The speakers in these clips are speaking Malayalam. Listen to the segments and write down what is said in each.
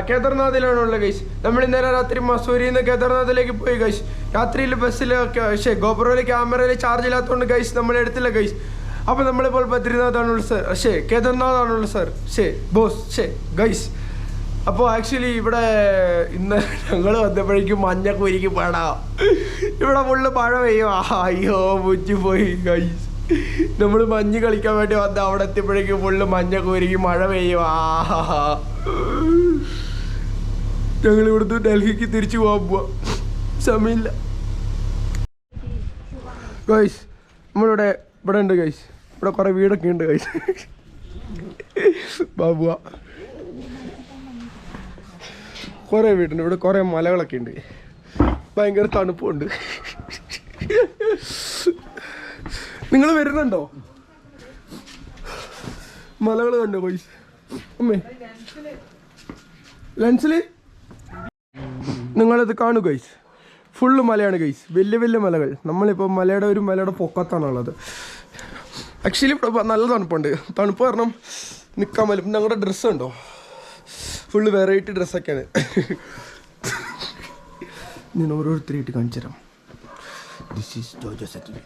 കേദാർനാഥിലാണുള്ളത് ഗൈസ്. നമ്മൾ ഇന്നലെ രാത്രി മസൂരിയിൽ നിന്ന് കേദാർനാഥിലേക്ക് പോയി ഗൈസ്. രാത്രിയിൽ ബസ്സിലൊക്കെ ഗോപുരയിലെ ക്യാമറയിൽ ചാർജ് ഇല്ലാത്തതുകൊണ്ട് ഗൈസ് നമ്മൾ എടുത്തില്ല ഗൈസ്. അപ്പോൾ നമ്മളിപ്പോൾ ബദ്രിനാഥാണുള്ളത് സർ, കേദാർനാഥാണുള്ളത് സർ, ബോസ് ഗൈസ്. അപ്പോൾ ആക്ച്വലി ഇവിടെ ഇന്ന് ഞങ്ങൾ വന്നപ്പോഴേക്കും മഞ്ഞക്കുരിക്ക് പാടാം. ഇവിടെ ഫുള്ള് മഴ പെയ്യും. അയ്യോ മുറ്റി പോയി ഗൈസ്. നമ്മൾ മഞ്ഞ് കളിക്കാൻ വേണ്ടി വന്ന അവിടെ എത്തിയപ്പോഴേക്കും ഫുള്ള് മഞ്ഞക്കുരിക്ക് മഴ പെയ്യും. ഞങ്ങൾ ഇവിടുന്ന് ഡൽഹിക്ക് തിരിച്ചു പോവാൻ സമയമില്ല ഗൈസ്. നമ്മളിവിടെ ഉണ്ട് ഗൈസ്. ഇവിടെ കുറേ വീടൊക്കെ ഉണ്ട് ഗൈസ്. ബാബുവ കുറേ വീടുണ്ട്. ഇവിടെ കുറേ മലകളൊക്കെ ഉണ്ട്. ഭയങ്കര തണുപ്പുണ്ട്. നിങ്ങൾ വരുന്നുണ്ടോ? മലകൾ കണ്ടോ ഗൈസ്? അമ്മേ ലെൻസിൽ നിങ്ങളിത് കാണൂ ഗൈസ്. ഫുള്ള് മലയാണ് ഗൈസ്. വലിയ വലിയ മലകൾ. നമ്മളിപ്പോൾ മലയുടെ പൊക്കത്താണുള്ളത്. ആക്ച്വലി ഇവിടെ നല്ല തണുപ്പുണ്ട്. തണുപ്പ് കാരണം നിൽക്കാൻ പറ്റും. ഞങ്ങളുടെ ഡ്രസ്സ് ഉണ്ടോ? ഫുള്ള് വെറൈറ്റി ഡ്രസ്സൊക്കെയാണ്. ഞാൻ ഓരോരുത്തരായിട്ട് കാണിച്ചു തരാം. This is Jojo Settil.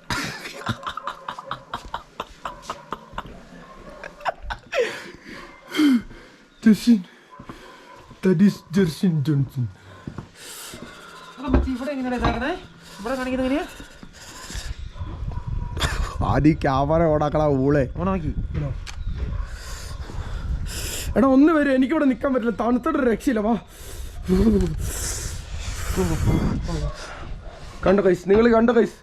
That is Jersin Johnson. ആദ്യം ക്യാമറ ഓടാക്കള ഊളെ ഓണാക്കി. എടാ ഒന്ന് വരും. എനിക്കിവിടെ നിൽക്കാൻ പറ്റില്ല. തണുത്തൊരു രക്ഷയില്ല. വാ കണ്ടോ കൈസ്? നിങ്ങൾ കണ്ടോ കൈസ്?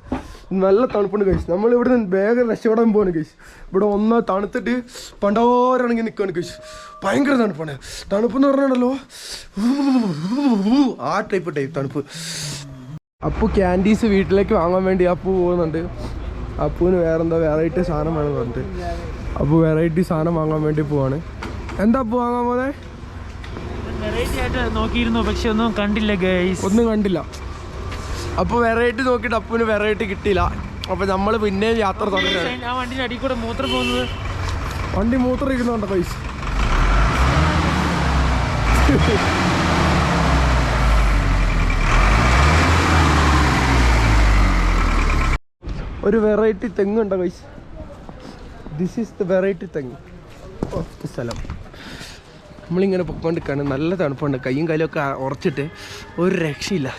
നല്ല തണുപ്പുണ്ട് കൈസ്. നമ്മളിവിടെ നിന്ന് വേഗം രക്ഷപ്പെടാൻ പോവാണ് കൈസ്. ഇവിടെ ഒന്ന് തണുത്തിട്ട് പണ്ടോരാണെങ്കിൽ നിൽക്കുകയാണ് കൈസ്. ഭയങ്കര തണുപ്പാണ്. തണുപ്പെന്ന് പറഞ്ഞാണല്ലോ ആ ടൈപ്പ് തണുപ്പ്. അപ്പു ക്യാൻഡീസ് വീട്ടിലേക്ക് വാങ്ങാൻ വേണ്ടി അപ്പു പോകുന്നുണ്ട്. അപ്പുവിന് വേറെന്തോ വെറൈറ്റി സാധനം വേണമെന്ന് പറഞ്ഞിട്ട് അപ്പു വെറൈറ്റി സാധനം വാങ്ങാൻ വേണ്ടി പോവാണ്. എന്താ അപ്പു വാങ്ങാൻ പോലെ? വെറൈറ്റി ആയിട്ട് നോക്കിയിരുന്നു, പക്ഷെ ഒന്നും കണ്ടില്ല ഗൈസ്. ഒന്നും കണ്ടില്ല. അപ്പോൾ വെറൈറ്റി നോക്കിയിട്ട് അപ്പുവിന് വെറൈറ്റി കിട്ടിയില്ല. അപ്പോൾ നമ്മൾ പിന്നെയും യാത്ര തുടങ്ങി. ആ വണ്ടിൻ്റെ അടിയിൽ കൂടെ മൂത്രം പോകുന്നത്. വണ്ടി മൂത്രം ഇരിക്കുന്നുണ്ടോ പൈസ? ഒരു വെറൈറ്റി തെങ്ങുണ്ടോ പൈസ? ദിസ് ഈസ് ദ വെറൈറ്റി തെങ്ങ് ഓഫ് ദ സ്ഥലം. നമ്മളിങ്ങനെ പൊക്കോണ്ടിരിക്കുകയാണ്. നല്ല തണുപ്പുണ്ട്. കൈയും കാലൊക്കെ ഉറച്ചിട്ട് ഒരു രക്ഷയില്ല.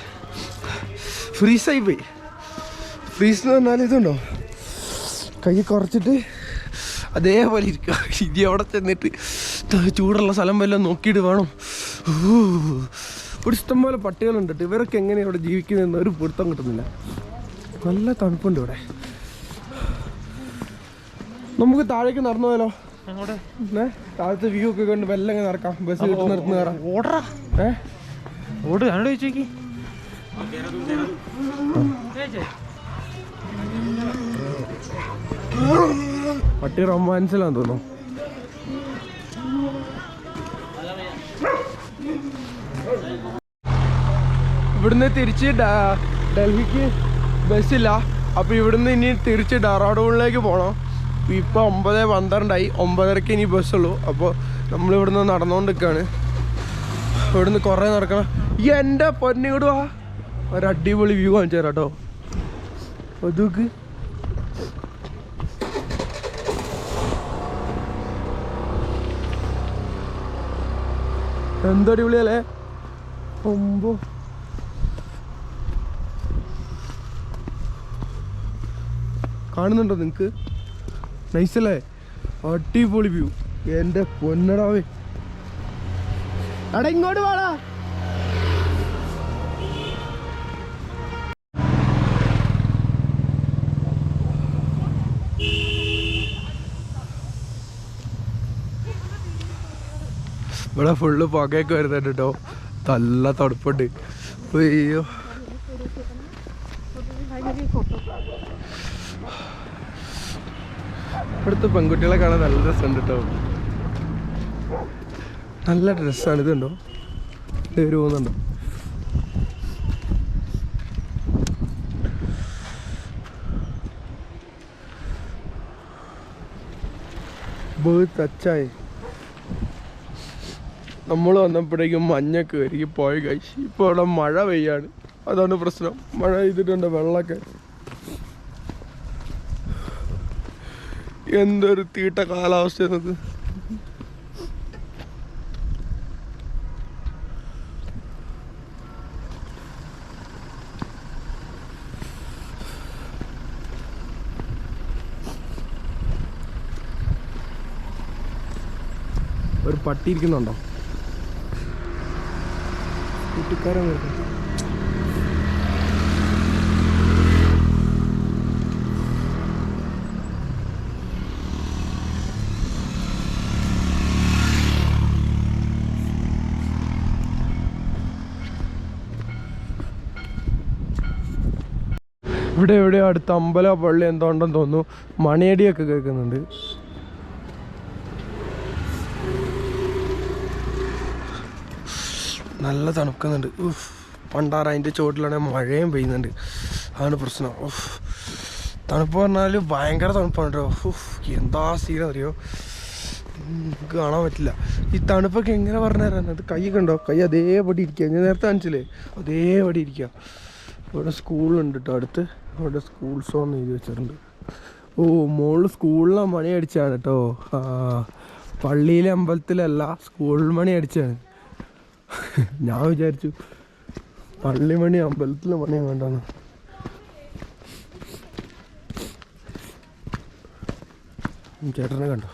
ഫ്രീസായി പോയി. ഫ്രീസ് എന്ന് പറഞ്ഞാൽ ഇതുണ്ടോ, കൈ കുറച്ചിട്ട് അതേപോലെ ഇരിക്കുക. ഇനി അവിടെ ചെന്നിട്ട് ചൂടുള്ള സ്ഥലം വല്ലതും നോക്കിയിട്ട് വേണം. ഒരു ഇഷ്ടംപോലെ പട്ടികളുണ്ട്. ഇവരൊക്കെ എങ്ങനെയാണ് ഇവിടെ ജീവിക്കുന്നതെന്ന് ഒരു പിടുത്തം കിട്ടുന്നില്ല. നല്ല തണുപ്പുണ്ട് ഇവിടെ. നമുക്ക് താഴേക്ക് നടന്നു പോയാലോ? താഴത്തെ വ്യൂ ഒക്കെ കണ്ട് വെല്ലങ്ങ് നടക്കാം. ബസ് കിട്ടുന്ന നിർത്തുന്ന കയറാം. ഓടാ ഓട് കണ്ടു ചോദിച്ചോക്കി. പട്ടി റൊമാൻസിലാന്ന് തോന്നുന്നു. ഇവിടുന്ന് തിരിച്ച് ഡൽഹിക്ക് ബസ്സില്ല. അപ്പോൾ ഇവിടുന്ന് ഇനി തിരിച്ച് ഡെറാഡൂണിലേക്ക് പോകണം. ഇപ്പോൾ 9:12 9:30 ഇനി ബസ്സുള്ളൂ. അപ്പോൾ നമ്മളിവിടുന്ന് നടന്നുകൊണ്ടിരിക്കുകയാണ്. ഇവിടുന്ന് കുറേ നടക്കണം. ഈ എൻ്റെ പൊന്നിടുവാ ഒരു അടിപൊളി വ്യൂ കാണിച്ചു തരാം കേട്ടോ. അതൊക്കെ എന്തടിപൊളിയല്ലേ? ഒമ്പോ കാണുന്നുണ്ടോ നിങ്ങൾക്ക്? നൈസല്ലേ? അടിപൊളി വ്യൂ. എൻ്റെ പൊന്നടാവേ. എടാ ഇങ്ങോട്ട് വാടാ. ഇവിടെ ഫുള്ള് പുകയൊക്കെ വരുന്നുണ്ട് കേട്ടോ. നല്ല തണുപ്പുണ്ട്. അയ്യോ ഇവിടുത്തെ പെൺകുട്ടികളെ കാണാൻ നല്ല രസമുണ്ട് കേട്ടോ. നല്ല ഡ്രസ്സാണ്. ഇതുണ്ടോ ഒരു പോകുന്നുണ്ടോ? बहुत अच्छा है. നമ്മൾ വന്നപ്പോഴേക്കും മഞ്ഞൊക്കെ വരികി പോയി ഗൈസ്. ഇപ്പോൾ ഇവിടെ മഴ പെയ്യാണ്, അതാണ് പ്രശ്നം. മഴ പെയ്തിട്ടുണ്ട്, വെള്ളമൊക്കെ. എന്തൊരു തീട്ട കാലാവസ്ഥ എന്നത്. ഒരു പട്ടി ഇരിക്കുന്നുണ്ടോ? കൂട്ടിക്കാരൻ വരുന്നു. ഇവിടെ എവിടെയോ അടുത്ത അമ്പല പള്ളി എന്തോ ഉണ്ടെന്ന് തോന്നുന്നു. മണിയടിയൊക്കെ കേൾക്കുന്നുണ്ട്. നല്ല തണുക്കുന്നുണ്ട്. പണ്ടാറ അതിൻ്റെ ചോട്ടിലാണെങ്കിൽ മഴയും പെയ്യുന്നുണ്ട്, അതാണ് പ്രശ്നം. തണുപ്പ് പറഞ്ഞാൽ ഭയങ്കര തണുപ്പാണ് കേട്ടോ. എന്താ സീൻ അറിയോ, നമുക്ക് കാണാൻ പറ്റില്ല. ഈ തണുപ്പൊക്കെ എങ്ങനെ പറഞ്ഞു തരാൻ? അത് കൈയൊക്കെ ഉണ്ടോ? കൈ അതേപടി ഇരിക്കുക. ഞാൻ നേരത്തെ കാണിച്ചില്ലേ, അതേപടി ഇരിക്കുക. ഇവിടെ സ്കൂളുണ്ട് കേട്ടോ അടുത്ത്. അവിടെ സ്കൂൾ സോൺ എഴുതി വെച്ചിട്ടുണ്ട്. മോള് സ്കൂളിലാണ് മണി അടിച്ചാണ് കേട്ടോ. പള്ളിയിലെ അമ്പലത്തിലല്ല, സ്കൂളിൽ മണി അടിച്ചാണ്. ഞാൻ വിചാരിച്ചു പള്ളി മണി അമ്പലത്തിലെ മണി വേണ്ടെന്ന്. ചേട്ടനെ കണ്ടോ?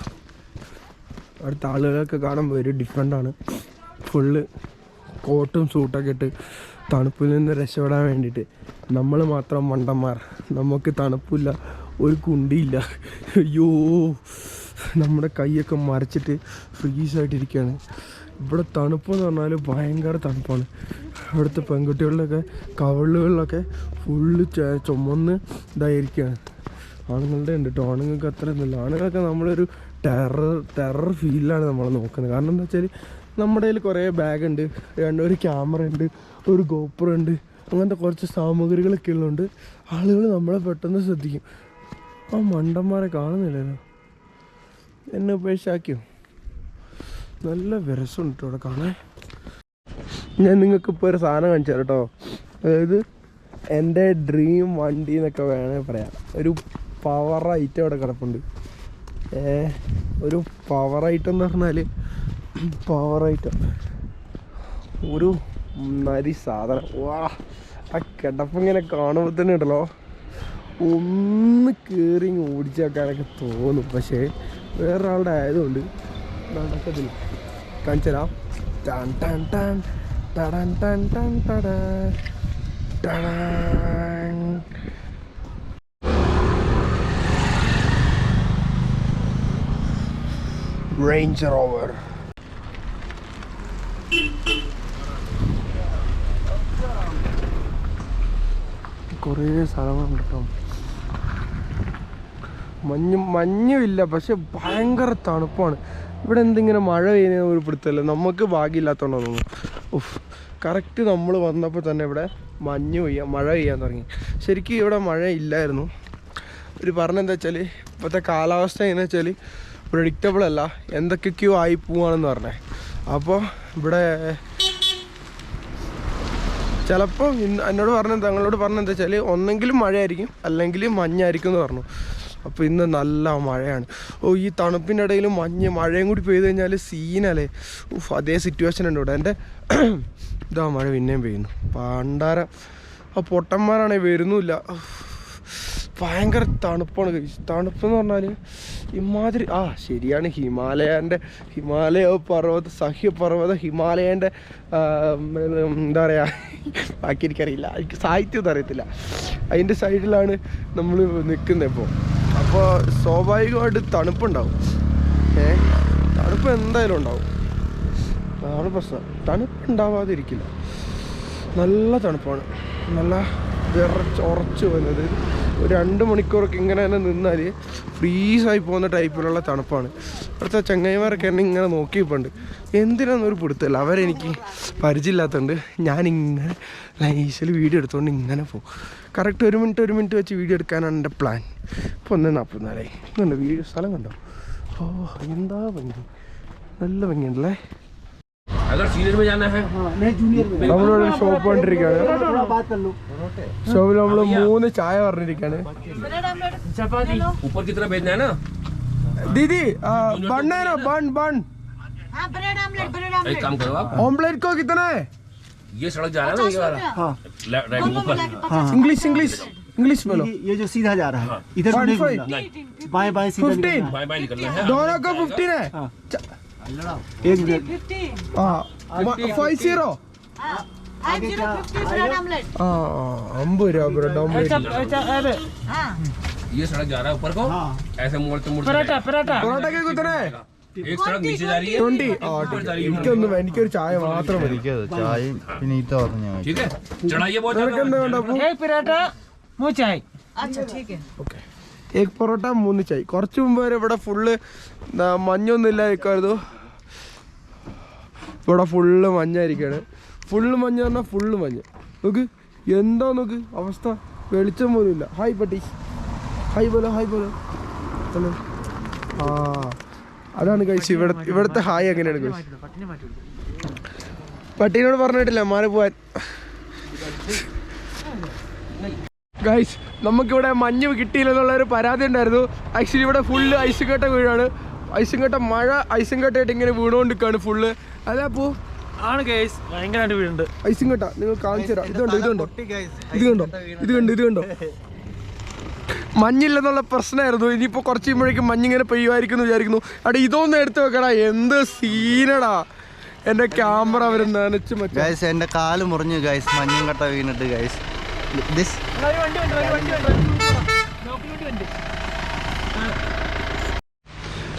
അടുത്ത ആളുകളൊക്കെ കാണുമ്പോൾ ഒരു ഡിഫറെൻ്റാണ്. ഫുള്ള് കോട്ടും സൂട്ടൊക്കെ ഇട്ട് തണുപ്പിൽ നിന്ന് രക്ഷപ്പെടാൻ വേണ്ടിയിട്ട്. നമ്മൾ മാത്രം മണ്ടന്മാർ, നമുക്ക് തണുപ്പില്ല, ഒരു കുണ്ടിയില്ല. അയ്യോ, നമ്മുടെ കൈയൊക്കെ മരച്ചിട്ട് ഫ്രീസായിട്ടിരിക്കുകയാണ്. ഇവിടെ തണുപ്പെന്ന് പറഞ്ഞാൽ ഭയങ്കര തണുപ്പാണ്. ഇവിടുത്തെ പെൺകുട്ടികളിലൊക്കെ കവിളുകളിലൊക്കെ ഫുള്ള് ചുമന്ന് ഇതായിരിക്കുകയാണ്. ആണുങ്ങളുടെ ഉണ്ട് കേട്ടോ. ആണുങ്ങൾക്ക് അത്ര ഒന്നുമില്ല. ആണുങ്ങളൊക്കെ നമ്മളൊരു ടെറർ ഫീലാണ് നമ്മൾ നോക്കുന്നത്. കാരണം എന്താ വെച്ചാൽ നമ്മുടെ കയ്യിൽ കുറേ ബാഗുണ്ട്, ഒരു ക്യാമറ ഉണ്ട്, ഒരു ഗോപ്രോ ഉണ്ട്, അങ്ങനത്തെ കുറച്ച് സാമഗ്രികളൊക്കെ ഉള്ളതുകൊണ്ട് ആളുകൾ നമ്മളെ പെട്ടെന്ന് ശ്രദ്ധിക്കും. ആ മണ്ടന്മാരെ കാണുന്നില്ലല്ലോ, എന്നെ ഉപേക്ഷാക്കിയോ. നല്ല വിരസമുണ്ട് കേട്ടോ ഇവിടെ കാണാൻ. ഞാൻ നിങ്ങൾക്കിപ്പോൾ ഒരു സാധനം കാണിച്ചു തരാം കേട്ടോ. അതായത് എൻ്റെ ഡ്രീം വണ്ടി എന്നൊക്കെ വേണമെങ്കിൽ പറയാം. ഒരു പവർ ഐറ്റം അവിടെ കിടപ്പുണ്ട്. ഒരു പവർ ഐറ്റം എന്ന് പറഞ്ഞാൽ പവർ ഐറ്റം ഒരു നരി സാധനം. വാ, ആ കിടപ്പിങ്ങനെ കാണുമ്പോൾ തന്നെ ഉണ്ടല്ലോ ഒന്ന് കയറി ഓടിച്ചു വെക്കാനൊക്കെ തോന്നും. പക്ഷേ വേറൊരാളുടെ ആയതുകൊണ്ട് നടക്കത്തില്ല. കാണിച്ചു തരാം. ടാൻ ടാൻ ടാൻ ടടാൻ ടാൻ ടാൻ ടടാ ടടാൻ. Range Rover. കുറേ സ്ഥലങ്ങളുണ്ട് കേട്ടോ. മഞ്ഞുമില്ല, പക്ഷെ ഭയങ്കര തണുപ്പാണ്. ഇവിടെ എന്തിങ്ങനെ മഴ പെയ്യുന്ന ഒരു പിടുത്തല്ല. നമുക്ക് ഭാഗ്യമില്ലാത്തതുകൊണ്ടോ തോന്നുന്നു. കറക്റ്റ് നമ്മൾ വന്നപ്പോൾ തന്നെ ഇവിടെ മഴ പെയ്യാൻ തുടങ്ങി. ശരിക്കും ഇവിടെ മഴ ഇല്ലായിരുന്നു. ഒരു പറഞ്ഞെന്താ വെച്ചാൽ ഇപ്പോഴത്തെ കാലാവസ്ഥ എങ്ങനെ വെച്ചാൽ പ്രെഡിക്റ്റബിൾ അല്ല, എന്തൊക്കെയൊക്കെയോ ആയി പോവാണെന്ന് പറഞ്ഞേ. അപ്പോൾ ഇവിടെ ചിലപ്പോൾ എന്നോട് തങ്ങളോട് പറഞ്ഞെന്താ വെച്ചാൽ ഒന്നെങ്കിലും മഴയായിരിക്കും അല്ലെങ്കിൽ മഞ്ഞായിരിക്കും എന്ന് പറഞ്ഞു. അപ്പോൾ ഇന്ന് നല്ല മഴയാണ്. ഈ തണുപ്പിൻ്റെ ഇടയിൽ മഴയും കൂടി പെയ്ത് കഴിഞ്ഞാൽ സീനല്ലേ. അതേ സിറ്റുവേഷൻ ഉണ്ട് ഇവിടെ. എൻ്റെ ഇതാ മഴ പിന്നെയും പെയ്യുന്നു. പണ്ടാര ആ പൊട്ടന്മാരാണെങ്കിൽ വരുന്നുമില്ല. ഭയങ്കര തണുപ്പാണ്. തണുപ്പെന്ന് പറഞ്ഞാൽ ഇമാതിരി ശരിയാണ്. ഹിമാലയ സഹ്യപർവ്വത ഹിമാലയൻ്റെ എന്താ പറയുക, ബാക്കി എനിക്കറിയില്ല, എനിക്ക് സാഹിത്യമൊന്നും അറിയത്തില്ല. അതിൻ്റെ സൈഡിലാണ് നമ്മൾ നിൽക്കുന്നത് ഇപ്പോൾ. അപ്പോൾ സ്വാഭാവികമായിട്ട് തണുപ്പുണ്ടാവും. തണുപ്പ് എന്തായാലും ഉണ്ടാവും, അതാണ് പ്രശ്നം. തണുപ്പുണ്ടാവാതിരിക്കില്ല. നല്ല തണുപ്പാണ്, നല്ല ഉറച്ചു പോകുന്നത്. ഒരു 2 മണിക്കൂറൊക്കെ ഇങ്ങനെ തന്നെ നിന്നാൽ ഫ്രീസായി പോകുന്ന ടൈപ്പിലുള്ള തണുപ്പാണ്. ഇവിടുത്തെ ചങ്ങായിമാരൊക്കെ എന്നെ ഇങ്ങനെ നോക്കിയിപ്പോണ്ട്. എന്തിനാന്നൊരു പിടുത്തല്ല. അവരെനിക്ക് പരിചയമില്ലാത്തതുകൊണ്ട് ഞാനിങ്ങനെ നൈസിൽ വീഡിയോ എടുത്തുകൊണ്ട് ഇങ്ങനെ പോകും. കറക്റ്റ് 1 മിനിറ്റ് വെച്ച് വീഡിയോ എടുക്കാനാണ് എൻ്റെ പ്ലാൻ. ഇപ്പോൾ 1:44 ഇന്നുണ്ട്. വീഡിയോ സ്ഥലം കണ്ടോ? എന്താ ഭംഗി, നല്ല ഭംഗിയുണ്ടല്ലേ. अगर सीनियर में जाना है नहीं जूनियर में നമ്മളിവിടെ ഷോപ്പ് കണ്ടിരിക്കുകയാണ്. थोड़ा बात कर लो ഷോപ്പിൽ നമ്മൾ 3 ചായ പറഞ്ഞിരിക്കുകയാണ്. ചപ്പാത്തി ऊपर की तरफ भेजना है ना. दीदी बन है ना बन बन हाँ ब्रेड आमलेट एक काम करो आप, ऑमलेट को कितना है? ये सड़क जा रहा है ना, ये वाला हाँ राइट ऊपर. इंग्लिश इंग्लिश इंग्लिश बोलो. ये जो सीधा जा रहा है इधर से नहीं 1.5. घूमना नहीं, बाएं बाएं सीधा 15. निकलना बाय बाय निकलना है. दोनों का 15 है. हाँ। एक मिनट 50. ब्रेड आमलेट 50 രൂപ ബ്രെഡ് ഓംലെറ്റ്. हाँ ये सड़क जा रहा है ऊपर को, हाँ ऐसे मोड़ते मोड़ते പൊറോട്ട പൊറോട്ട പൊറോട്ട के कितना है? एक सड़क नीचे जा रही है 20. എനിക്കൊരു ചായ മാത്രം മതി. ചായയും പിന്നെ ഈ തോന്നുന്നു ഞങ്ങൾ ठीक है. चढ़ाइए बहुत നിനക്ക് ज्यादा. എന്താ വേണ്ട അപ്പു? एक പൊറോട്ട 3 ചായ. अच्छा ठीक है ഓക്കെ. ഏക് പൊറോട്ട 3 ചായ. കുറച്ച് മുമ്പ് വരെ ഇവിടെ ഫുള്ള് മഞ്ഞൊന്നും ഇല്ലായിരിക്കുമായിരുന്നു. ഇവിടെ ഫുള്ള് മഞ്ഞായിരിക്കാണ്. ഫുള്ള് മഞ്ഞ് പറഞ്ഞാൽ ഫുള്ള് മഞ്ഞ്. നോക്ക് എന്താ നോക്ക് അവസ്ഥ, വെളിച്ചം പോലും ഇല്ല. ഹായ് പട്ടി, ഹായ് പോലോ ഹായ് പോലോ ഹലോ. ആ അതാണ് കഴിച്ച് ഇവിടുത്തെ ഹായ് എങ്ങനെയാണ് കഴിച്ച്. പട്ടീനോട് പറഞ്ഞിട്ടില്ല മാറി പോവാൻ. ഗൈസ് നമുക്കിവിടെ മഞ്ഞ് കിട്ടിയില്ലെന്നുള്ളൊരു പരാതി ഉണ്ടായിരുന്നു. ആക്ച്വലി ഇവിടെ ഫുള്ള് ഐസും കട്ട വീഴാണ്. ഐസും കട്ട മഴ ഐസും കട്ടയായിട്ട് ഇങ്ങനെ വീണുകൊണ്ടിരിക്കുകയാണ് ഫുള്ള്. അല്ല അപ്പോ ആണ് ഗൈസ് ഭയങ്കരമായിട്ട് വീടുണ്ട് ഐസും കട്ട നിങ്ങൾ കാണിച്ചു തരാം. ഇതുണ്ടോ ഇത് കണ്ടോ ഇത് കണ്ടോ മഞ്ഞില്ലെന്നുള്ള പ്രശ്നമായിരുന്നു. ഇനിയിപ്പോൾ കുറച്ച് കഴിയുമ്പോഴേക്കും മഞ്ഞിങ്ങനെ പെയ്യുമായിരിക്കും എന്ന് വിചാരിക്കുന്നു. അവിടെ ഇതൊന്നും എടുത്ത് വെക്കടാ, എന്ത് സീനടാ. എൻ്റെ ക്യാമറ അവർ നനച്ച് മറ്റേ ഗൈസ് എൻ്റെ കാല് മുറിഞ്ഞു ഗൈസ്, മഞ്ഞും കട്ട വീണിട്ട് ഗൈസ്. ദിസ്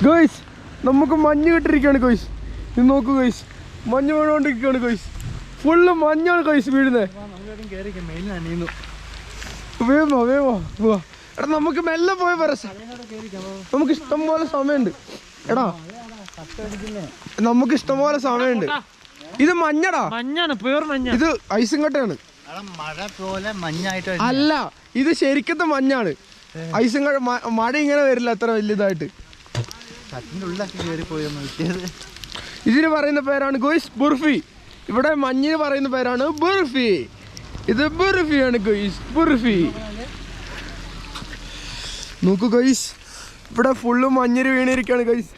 ഗൈസ് നമുക്ക് മഞ്ഞ് കിട്ടിയിരിക്കുകയാണ് ഗൈസ്. ഇത് നോക്കൂ ഗൈസ്, മഞ്ഞ് വീണുകൊണ്ടിരിക്കുകയാണ് ഗൈസ്. ഫുള്ള് മഞ്ഞാണ് ഗൈസ് വീഴുന്നത്. വേമോ പോവാ. എടാ നമുക്ക് മെല്ലെ പോയി വരാം, നമുക്ക് ഇഷ്ടം പോലെ സമയമുണ്ട്. എടാ നമുക്ക് ഇഷ്ടം പോലെ സമയമുണ്ട്. ഇത് മഞ്ഞടാ, മഞ്ഞാണ് പ്യൂർ മഞ്ഞ. ഇത് ഐസും കട്ടയാണ്. മഴ പോലെ മഞ്ഞായിട്ട് അല്ല ഇത് ശരിക്കത്തെ മഞ്ഞാണ്. ഐസും കട്ട മഴ ഇങ്ങനെ വരില്ല അത്ര വലിയതായിട്ട്. അതിൻ്റെ ഉള്ളിലൊക്കെ കയറി പോയെന്ന് കിട്ടിയത്. ഇതിന് പറയുന്ന പേരാണ് ഗോയ്സ് ബുർഫി. ഇവിടെ മഞ്ഞിന് പറയുന്ന പേരാണ് ബുർഫി. ഇത് ബുർഫിയാണ് ഗോയ്സ്, ബുർഫി. നോക്കൂ ഗോയ്സ്, ഇവിടെ ഫുള്ള് മഞ്ഞിന് വീണിരിക്കുകയാണ് ഗോയ്സ്.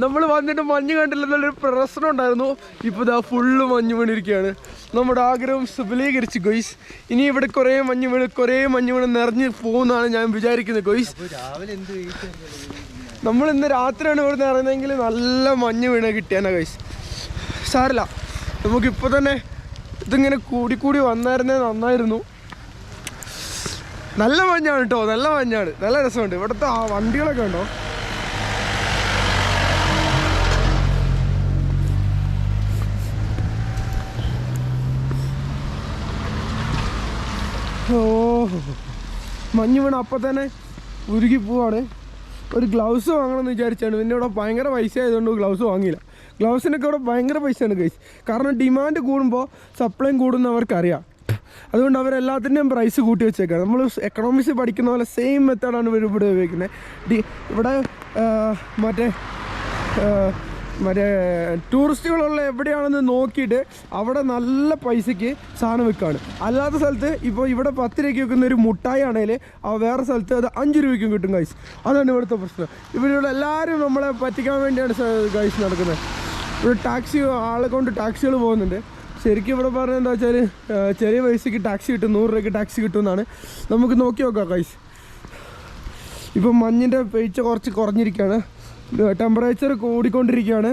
നമ്മൾ വന്നിട്ട് മഞ്ഞ് കണ്ടില്ലെന്നുള്ളൊരു പ്രശ്നം ഉണ്ടായിരുന്നു. ഇപ്പോൾ ഇതാ ഫുള്ള് മഞ്ഞ് വീണിരിക്കുകയാണ്. നമ്മുടെ ആഗ്രഹം സഫലീകരിച്ച് ഗോയ്സ്. ഇനി ഇവിടെ കുറേ മഞ്ഞ് വീണ് നിറഞ്ഞ് പോകുമെന്നാണ് ഞാൻ വിചാരിക്കുന്നത് ഗോയ്സ്. നമ്മൾ ഇന്ന് രാത്രിയാണ് ഇവിടെ നിന്ന് ഇറങ്ങുന്നതെങ്കിൽ നല്ല മഞ്ഞ് വീണ് കിട്ടിയാനാ ഗൈസ്. സാരില്ല, നമുക്കിപ്പോൾ തന്നെ ഇതിങ്ങനെ കൂടി വന്നായിരുന്നേ നന്നായിരുന്നു. നല്ല മഞ്ഞാണ് കേട്ടോ, നല്ല മഞ്ഞാണ്, നല്ല രസമുണ്ട്. ഇവിടുത്തെ ആ വണ്ടികളൊക്കെ ഉണ്ടോ. ഓ മഞ്ഞ് വീണ് അപ്പം തന്നെ ഉരുകി പോവാണ്. ഒരു ഗ്ലൗസ് വാങ്ങണമെന്ന് വിചാരിച്ചാണ്. പിന്നെ ഇവിടെ ഭയങ്കര പൈസ ആയതുകൊണ്ട് ഗ്ലൗസ് വാങ്ങിയില്ല. ഗ്ലൗസിനൊക്കെ ഇവിടെ ഭയങ്കര പൈസയാണ് ഗൈസ്. കാരണം ഡിമാൻഡ് കൂടുമ്പോൾ സപ്ലൈയും കൂടുന്ന അവർക്കറിയാം. അതുകൊണ്ട് അവരെല്ലാത്തിൻ്റെയും പ്രൈസ് കൂട്ടി വെച്ചേക്കാം. നമ്മൾ എക്കണോമിക്സ് പഠിക്കുന്ന പോലെ സെയിം മെത്തേഡാണ് ഇവർ ഇവിടെ ഉപയോഗിക്കുന്നത്. ഇവിടെ മറ്റേ ടൂറിസ്റ്റുകളുള്ള എവിടെയാണെന്ന് നോക്കിയിട്ട് അവിടെ നല്ല പൈസയ്ക്ക് സാധനം വെക്കുകയാണ്. അല്ലാത്ത സ്ഥലത്ത് ഇപ്പോൾ ഇവിടെ 10 രൂപയ്ക്ക് വെക്കുന്ന ഒരു മുട്ടായി ആണെങ്കിൽ വേറെ സ്ഥലത്ത് അത് 5 രൂപയ്ക്കും കിട്ടും ഗൈസ്. അതാണ് ഇവിടുത്തെ പ്രശ്നം. ഇവിടെ എല്ലാവരും നമ്മളെ പറ്റിക്കാൻ വേണ്ടിയാണ് ഗൈസ് നടക്കുന്നത്. ഇവിടെ ആളെ കൊണ്ട് ടാക്സികൾ പോകുന്നുണ്ട്. ശരിക്കും ഇവിടെ പറഞ്ഞത് എന്താ വെച്ചാൽ ചെറിയ പൈസയ്ക്ക് ടാക്സി കിട്ടും, 100 രൂപയ്ക്ക് ടാക്സി കിട്ടുമെന്നാണ്. നമുക്ക് നോക്കി നോക്കാം ഗൈസ്. ഇപ്പം മഞ്ഞിൻ്റെ പേച്ച കുറച്ച് കുറഞ്ഞിരിക്കുകയാണ്. ടെമ്പറേച്ചർ കൂടിക്കൊണ്ടിരിക്കുകയാണ്,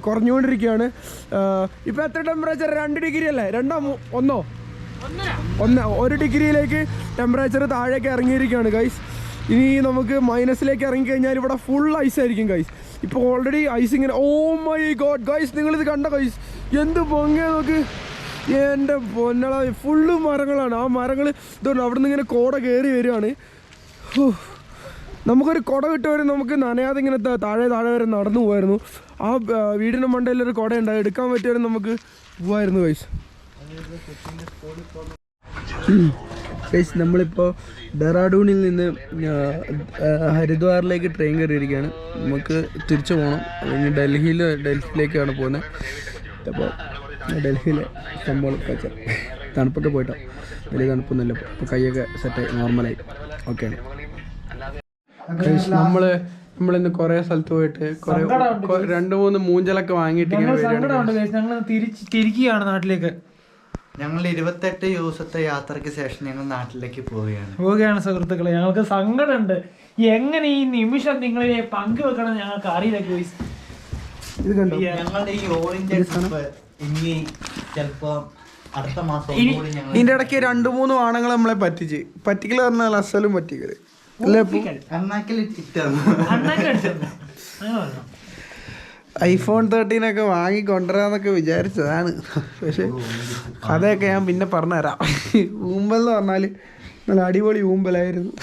കുറഞ്ഞുകൊണ്ടിരിക്കുകയാണ്. ഇപ്പോൾ എത്ര ടെമ്പറേച്ചർ? 2 ഡിഗ്രി അല്ലേ? 1 ഡിഗ്രിയിലേക്ക് ടെമ്പറേച്ചർ താഴേക്ക് ഇറങ്ങിയിരിക്കുകയാണ് ഗൈസ്. ഇനി നമുക്ക് മൈനസിലേക്ക് ഇറങ്ങിക്കഴിഞ്ഞാൽ ഇവിടെ ഫുൾ ഐസ് ആയിരിക്കും ഗൈസ്. ഇപ്പോൾ ഓൾറെഡി ഐസ് ഇങ്ങനെ, ഓ മൈ ഗോഡ് ഗൈസ്, നിങ്ങളിത് കണ്ട ഗൈസ്, എന്ത് പൊങ്ങിയ നോക്ക്. എൻ്റെ പൊന്നള ഫുള്ള് മരങ്ങളാണ്. ആ മരങ്ങൾ ഇതുകൊണ്ട് അവിടെ നിന്ന് ഇങ്ങനെ കോട കയറി വരികയാണ്. നമുക്കൊരു കുട കിട്ടുവരെ നമുക്ക് നനയാതെ ഇങ്ങനെ താഴെ വരെ നടന്നു പോകുമായിരുന്നു. ആ വീടിൻ്റെ മണ്ടയിലൊരു കുട ഉണ്ടായി, എടുക്കാൻ പറ്റിയവരെ നമുക്ക് പോവായിരുന്നു ഗൈസ്. ഗൈസ് നമ്മളിപ്പോൾ ഡെറാഡൂണിൽ നിന്ന് ഹരിദ്വാറിലേക്ക് ട്രെയിൻ കയറിയിരിക്കുകയാണ്. നമുക്ക് തിരിച്ചു പോകണം. ഡൽഹിയിലേക്കാണ് പോകുന്നത്. അപ്പോൾ ഡൽഹിയിലെ സംഭവം കച്ചർ തണുപ്പൊക്കെ പോയിട്ടോ, വലിയ തണുപ്പൊന്നുമില്ല. ഇപ്പോൾ കൈയൊക്കെ സെറ്റായി നോർമലായി ഓക്കെയാണ്. നമ്മളിന്ന് കുറേ സ്ഥലത്ത് പോയിട്ട് കുറേ 2-3 മൂഞ്ചലൊക്കെ വാങ്ങിയിട്ട് ഇങ്ങനെ വരികയാണ്. ഞങ്ങൾ തിരിക്കുകയാണ് നാട്ടിലേക്ക്. ഞങ്ങൾ 28 ദിവസത്തെ യാത്രയ്ക്ക് ശേഷം ഞങ്ങൾ നാട്ടിലേക്ക് പോവുകയാണ് സുഹൃത്തുക്കളെ. ഞങ്ങൾക്ക് സങ്കടമുണ്ട്. എങ്ങനെ ഈ നിമിഷം നിങ്ങളെ പങ്കുവെക്കണം ഞങ്ങൾക്ക് അറിയില്ല ഗോയ്സ്. ഇത് കണ്ടോ, ഞങ്ങളുടെ ഈ ഓൾ ഇന്ത്യ ട്രിപ്പ് ഇനി ചിലപ്പോ അടുത്ത മാസം ഇതിന്റെ ഇടയ്ക്ക് 2-3 ആണുങ്ങൾ നമ്മളെ പറ്റിക്കല് പറഞ്ഞാൽ അസലും പറ്റിക്കല് അല്ലേ? iPhone 13 ഒക്കെ വാങ്ങി കൊണ്ടുവരാന്നൊക്കെ വിചാരിച്ചതാണ്, പക്ഷെ അതൊക്കെ ഞാൻ പിന്നെ പറഞ്ഞുതരാം. ഊമ്പൽ എന്ന് പറഞ്ഞാൽ നല്ല അടിപൊളി ഊമ്പലായിരുന്നു.